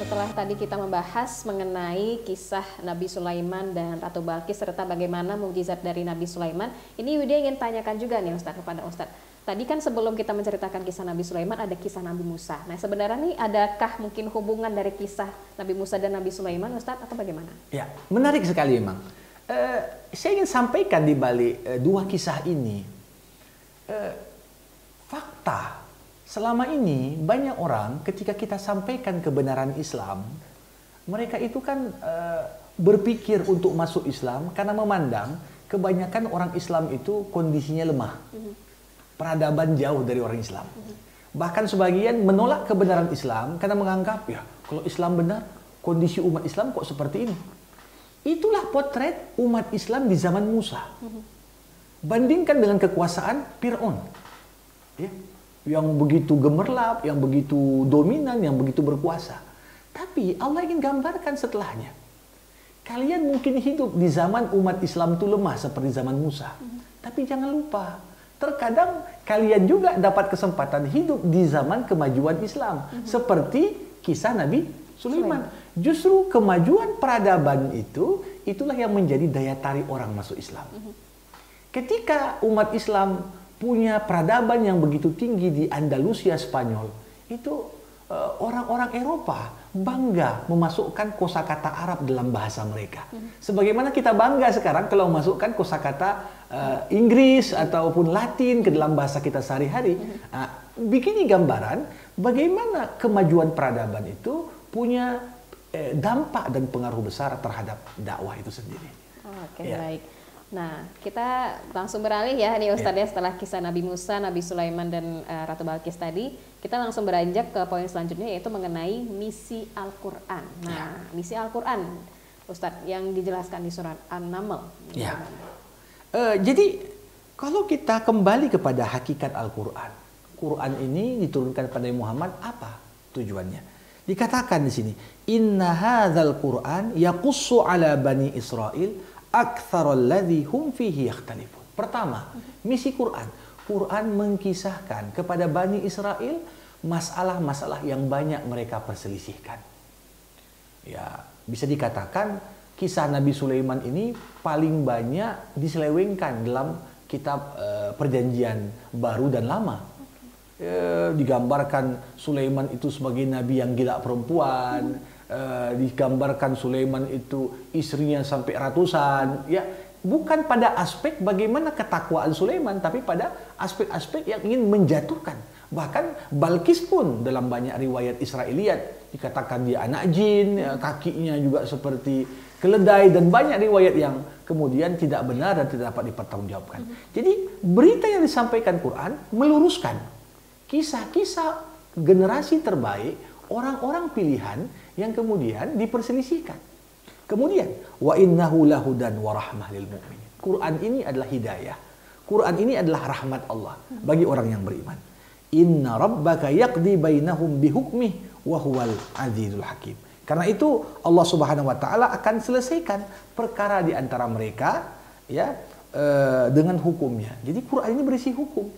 setelah tadi kita membahas mengenai kisah Nabi Sulaiman dan Ratu Balkis serta bagaimana mukjizat dari Nabi Sulaiman, ini Widya ingin tanyakan juga nih Ustadz kepada Ustadz. Tadi kan sebelum kita menceritakan kisah Nabi Sulaiman ada kisah Nabi Musa. Nah sebenarnya nih adakah mungkin hubungan dari kisah Nabi Musa dan Nabi Sulaiman Ustadz atau bagaimana? Ya, menarik sekali memang. Saya ingin sampaikan di balik dua kisah ini, fakta. Selama ini banyak orang ketika kita sampaikan kebenaran Islam, mereka itu kan berpikir untuk masuk Islam karena memandang kebanyakan orang Islam itu kondisinya lemah. Peradaban jauh dari orang Islam. Bahkan sebagian menolak kebenaran Islam karena menganggap ya kalau Islam benar, kondisi umat Islam kok seperti ini. Itulah potret umat Islam di zaman Musa. Bandingkan dengan kekuasaan Fir'aun. Ya. Yang begitu gemerlap, yang begitu dominan, yang begitu berkuasa. Tapi Allah ingin gambarkan setelahnya. Kalian mungkin hidup di zaman umat Islam itu lemah seperti zaman Musa. Tapi jangan lupa, terkadang kalian juga dapat kesempatan hidup di zaman kemajuan Islam. Seperti kisah Nabi Sulaiman. Justru kemajuan peradaban itulah yang menjadi daya tarik orang masuk Islam. Ketika umat Islam punya peradaban yang begitu tinggi di Andalusia Spanyol, itu orang-orang Eropa bangga memasukkan kosakata Arab dalam bahasa mereka. Sebagaimana kita bangga sekarang kalau memasukkan kosakata Inggris ataupun Latin ke dalam bahasa kita sehari-hari. Begini gambaran bagaimana kemajuan peradaban itu punya dampak dan pengaruh besar terhadap dakwah itu sendiri. Oke, baik. Nah, kita langsung beralih ya nih Ustadz ya, setelah kisah Nabi Musa, Nabi Sulaiman dan Ratu Balkis tadi, kita langsung beranjak ke poin selanjutnya yaitu mengenai misi Al-Quran. Nah, misi Al-Quran Ustadz yang dijelaskan di surat An-Naml. Jadi kalau kita kembali kepada hakikat Al-Quran, Quran ini diturunkan pada Muhammad, apa tujuannya? Dikatakan di sini, Inna hadzal Quran yaqussu ala bani Israil aktsaralladzi hum fihi yakhtalifun. Pertama, misi Quran. Quran mengkisahkan kepada Bani Israel masalah-masalah yang banyak mereka perselisihkan. Ya, bisa dikatakan kisah Nabi Sulaiman ini paling banyak diselewengkan dalam kitab Perjanjian Baru dan Lama. Digambarkan Sulaiman itu sebagai nabi yang gila perempuan. Digambarkan Sulaiman itu istrinya sampai ratusan, ya bukan pada aspek bagaimana ketakwaan Sulaiman, tapi pada aspek-aspek yang ingin menjatuhkan. Bahkan Balkis pun dalam banyak riwayat Israiliyat dikatakan dia anak jin, kakinya juga seperti keledai, dan banyak riwayat yang kemudian tidak benar dan tidak dapat dipertanggungjawabkan. Jadi berita yang disampaikan Quran meluruskan kisah-kisah generasi terbaik, orang-orang pilihan yang kemudian diperselisihkan. Kemudian wa innahu lahudan wa rahmah lil mu'minin. Quran ini adalah hidayah. Quran ini adalah rahmat Allah bagi orang yang beriman. Inna rabbaka yaqdi bainahum bihukmih wa huwal azizul hakim. Karena itu Allah Subhanahu wa taala akan selesaikan perkara di antara mereka ya dengan hukumnya. Jadi Quran ini berisi hukum.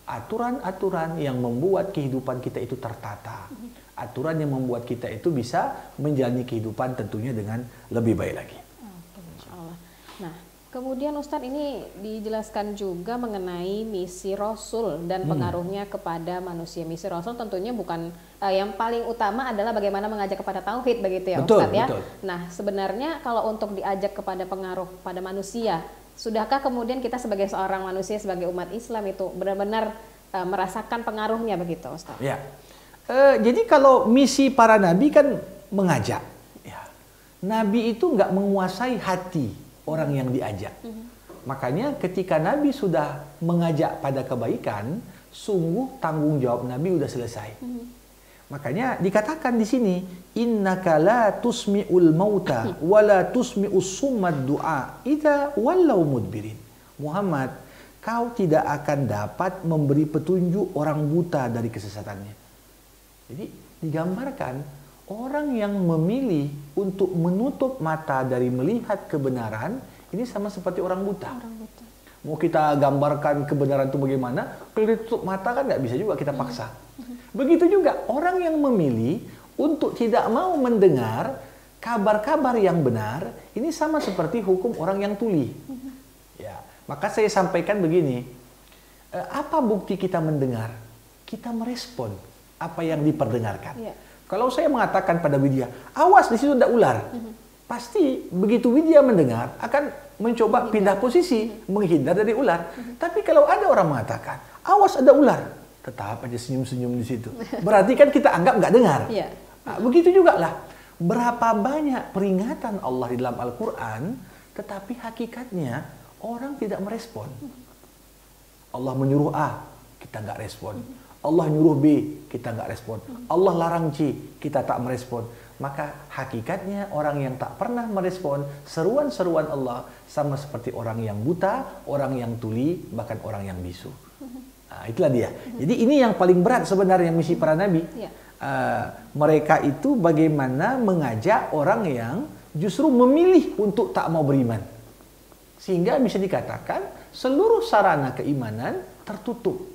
Aturan-aturan yang membuat kehidupan kita itu tertata. Aturan yang membuat kita itu bisa menjalani kehidupan tentunya dengan lebih baik lagi. Oke, Masya Allah. Nah, kemudian Ustadz ini dijelaskan juga mengenai misi Rasul dan pengaruhnya kepada manusia. Misi Rasul tentunya bukan yang paling utama adalah bagaimana mengajak kepada tauhid, begitu ya Ustadz ya. Betul. Nah, sebenarnya kalau untuk diajak kepada pengaruh pada manusia, sudahkah kemudian kita sebagai seorang manusia, sebagai umat Islam itu benar-benar merasakan pengaruhnya begitu Ustadz? Ya. Jadi kalau misi para nabi kan mengajak, ya. Nabi itu nggak menguasai hati orang yang diajak. Makanya ketika Nabi sudah mengajak pada kebaikan, sungguh tanggung jawab Nabi sudah selesai. Makanya dikatakan di sini, innaka la tusmi'ul mauta wa la tusmi'us summad du'a idza wallau mudbirin. Muhammad, kau tidak akan dapat memberi petunjuk orang buta dari kesesatannya. Jadi digambarkan orang yang memilih untuk menutup mata dari melihat kebenaran ini sama seperti orang buta. Mau kita gambarkan kebenaran itu bagaimana, kalau ditutup mata kan nggak bisa juga kita paksa. Begitu juga orang yang memilih untuk tidak mau mendengar kabar-kabar yang benar, ini sama seperti hukum orang yang tuli. Ya, maka saya sampaikan begini, apa bukti kita mendengar? Kita merespon apa yang diperdengarkan. Ya. Kalau saya mengatakan pada Widya, awas di situ ada ular, pasti begitu Widya mendengar akan mencoba pindah posisi, menghindar dari ular. Tapi kalau ada orang mengatakan, awas ada ular, tetap aja senyum-senyum di situ. Berarti kan kita anggap nggak dengar. Ya. Nah, begitu juga lah. Berapa banyak peringatan Allah di dalam Al-Quran, tetapi hakikatnya orang tidak merespon. Allah menyuruh A, kita nggak respon. Allah nyuruh B, kita nggak respon. Allah larang C, kita tak merespon. Maka hakikatnya orang yang tak pernah merespon seruan-seruan Allah sama seperti orang yang buta, orang yang tuli, bahkan orang yang bisu. Nah, itulah dia. Jadi ini yang paling berat sebenarnya misi para nabi. Ya. Mereka itu bagaimana mengajak orang yang justru memilih untuk tak mau beriman. Sehingga bisa dikatakan seluruh sarana keimanan tertutup.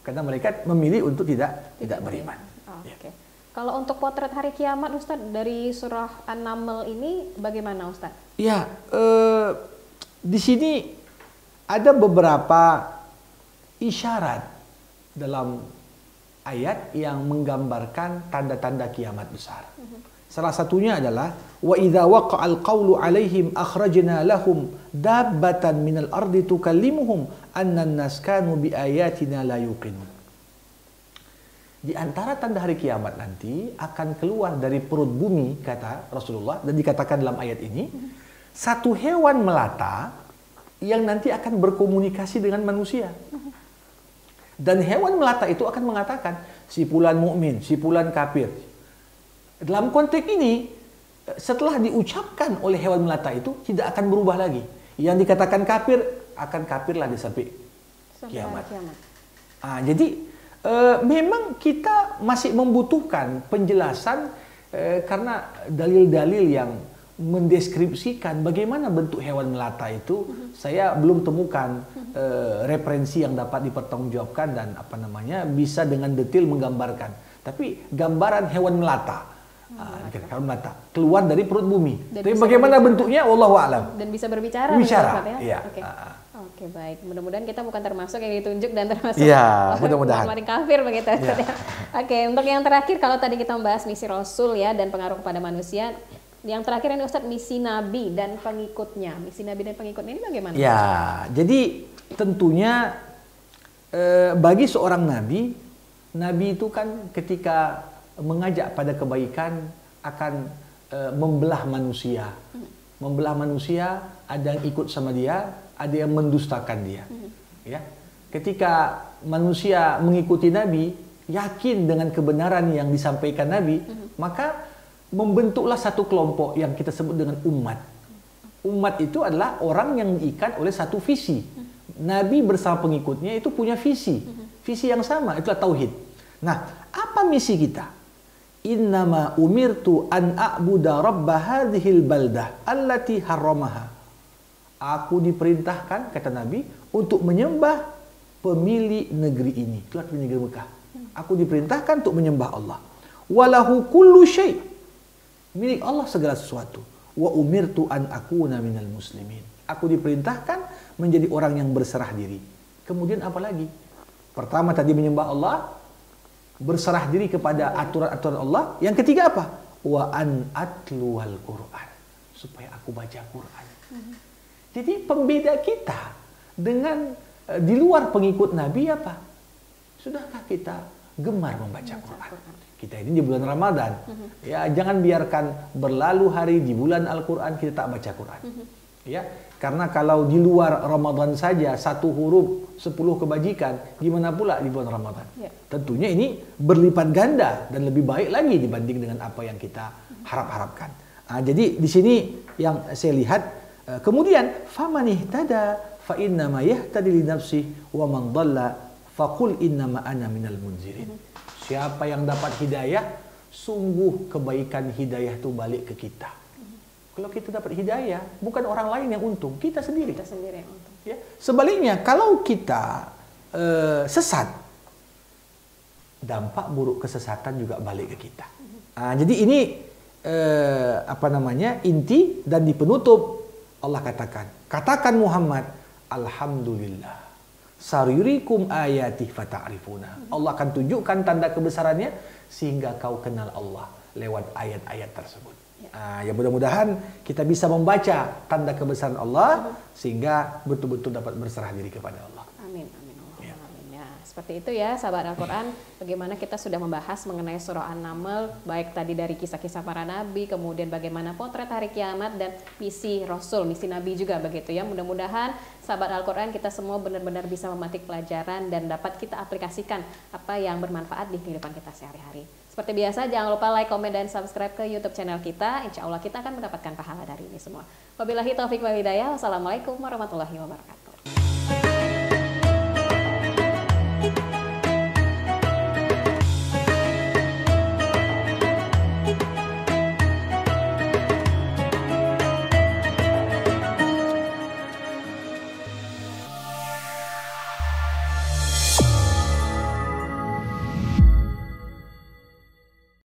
Karena mereka memilih untuk tidak beriman. Oke. Kalau untuk potret hari kiamat Ustadz dari surah An-Naml ini bagaimana Ustadz? Ya, di sini ada beberapa isyarat dalam ayat yang menggambarkan tanda-tanda kiamat besar. Salah satunya adalah wa idza waqa'al qawlu 'alaihim akhrajna lahum dabbatan minal ardi tukallimuhum anna an-nas kanu bi ayatina la yuqinun. Di antara tanda hari kiamat nanti akan keluar dari perut bumi, kata Rasulullah, dan dikatakan dalam ayat ini, satu hewan melata yang nanti akan berkomunikasi dengan manusia. Dan hewan melata itu akan mengatakan, si fulan mukmin, si fulan kafir. Dalam konteks ini, setelah diucapkan oleh hewan melata itu, tidak akan berubah lagi. Yang dikatakan kafir, akan kafirlah sampai kiamat. Jadi, memang kita masih membutuhkan penjelasan karena dalil-dalil yang mendeskripsikan bagaimana bentuk hewan melata itu, saya belum temukan referensi yang dapat dipertanggungjawabkan dan bisa dengan detail menggambarkan. Tapi gambaran hewan melata, hewan melata keluar dari perut bumi. Tapi bagaimana bentuknya, wallahu a'lam. Dan bisa berbicara. Bicara, ya. Oke, baik. Mudah-mudahan kita bukan termasuk yang ditunjuk dan termasuk mudah-mudahan orang kafir begitu. Ya. Oke, untuk yang terakhir kalau tadi kita membahas misi Rasul ya dan pengaruh kepada manusia. Yang terakhir ini Ustadz, misi Nabi dan pengikutnya. Misi Nabi dan pengikutnya ini bagaimana? Ya, jadi tentunya bagi seorang Nabi, Nabi itu kan ketika mengajak pada kebaikan akan membelah manusia. Membelah manusia, ada yang ikut sama dia, ada yang mendustakan dia. Ya, ketika manusia mengikuti Nabi, yakin dengan kebenaran yang disampaikan Nabi, maka membentuklah satu kelompok yang kita sebut dengan umat. Umat itu adalah orang yang diikat oleh satu visi. Nabi bersama pengikutnya itu punya visi. Visi yang sama, itulah tauhid. Nah, apa misi kita? Innama umirtu an a'buda rabba hadhil baldah allati harramaha. Aku diperintahkan, kata Nabi, untuk menyembah pemilik negeri ini. Itulah negeri Mekah. Aku diperintahkan untuk menyembah Allah. Walahu kullu syai'. Milik Allah segala sesuatu. Wa umirtu an akuna minal muslimin. Aku diperintahkan menjadi orang yang berserah diri. Kemudian apa lagi? Pertama tadi menyembah Allah, berserah diri kepada aturan-aturan Allah. Yang ketiga apa? Wa an atluwal Qur'an. Supaya aku baca Quran. Jadi pembeda kita dengan di luar pengikut Nabi apa? Sudahkah kita gemar membaca Quran? Kita ini di bulan Ramadan, ya jangan biarkan berlalu hari di bulan Al-Quran kita tak baca Quran, ya karena kalau di luar Ramadan saja 1 huruf 10 kebajikan, gimana pula di bulan Ramadan? Ya. Tentunya ini berlipat ganda dan lebih baik lagi dibanding dengan apa yang kita harap-harapkan. Jadi di sini yang saya lihat, kemudian faman ihtada fa innama yahtadi li nafsihi wa man dhalla faqul innama ana minal munzirin. Siapa yang dapat hidayah, sungguh kebaikan hidayah itu balik ke kita. Kalau kita dapat hidayah, bukan orang lain yang untung, kita sendiri. Kita sendiri yang untung. Ya. Sebaliknya, kalau kita sesat, dampak buruk kesesatan juga balik ke kita. Jadi ini inti dan di penutup Allah katakan Muhammad, alhamdulillah saririkum ayati fata'rifuna. Allah akan tunjukkan tanda kebesarannya sehingga kau kenal Allah lewat ayat-ayat tersebut. Ya mudah-mudahan kita bisa membaca tanda kebesaran Allah sehingga betul-betul dapat berserah diri kepada Allah. Amin, amin, ya. Amin. Ya, seperti itu ya sahabat Al-Quran, bagaimana kita sudah membahas mengenai surah An-Naml, baik tadi dari kisah-kisah para nabi, kemudian bagaimana potret hari kiamat dan misi Rasul, misi Nabi juga begitu ya. Mudah-mudahan sahabat Al-Quran kita semua benar-benar bisa memetik pelajaran dan dapat kita aplikasikan apa yang bermanfaat di kehidupan kita sehari-hari. Seperti biasa, jangan lupa like, komen, dan subscribe ke YouTube channel kita. Insya Allah kita akan mendapatkan pahala dari ini semua. Wabillahi taufiq wal hidayah. Wassalamualaikum warahmatullahi wabarakatuh.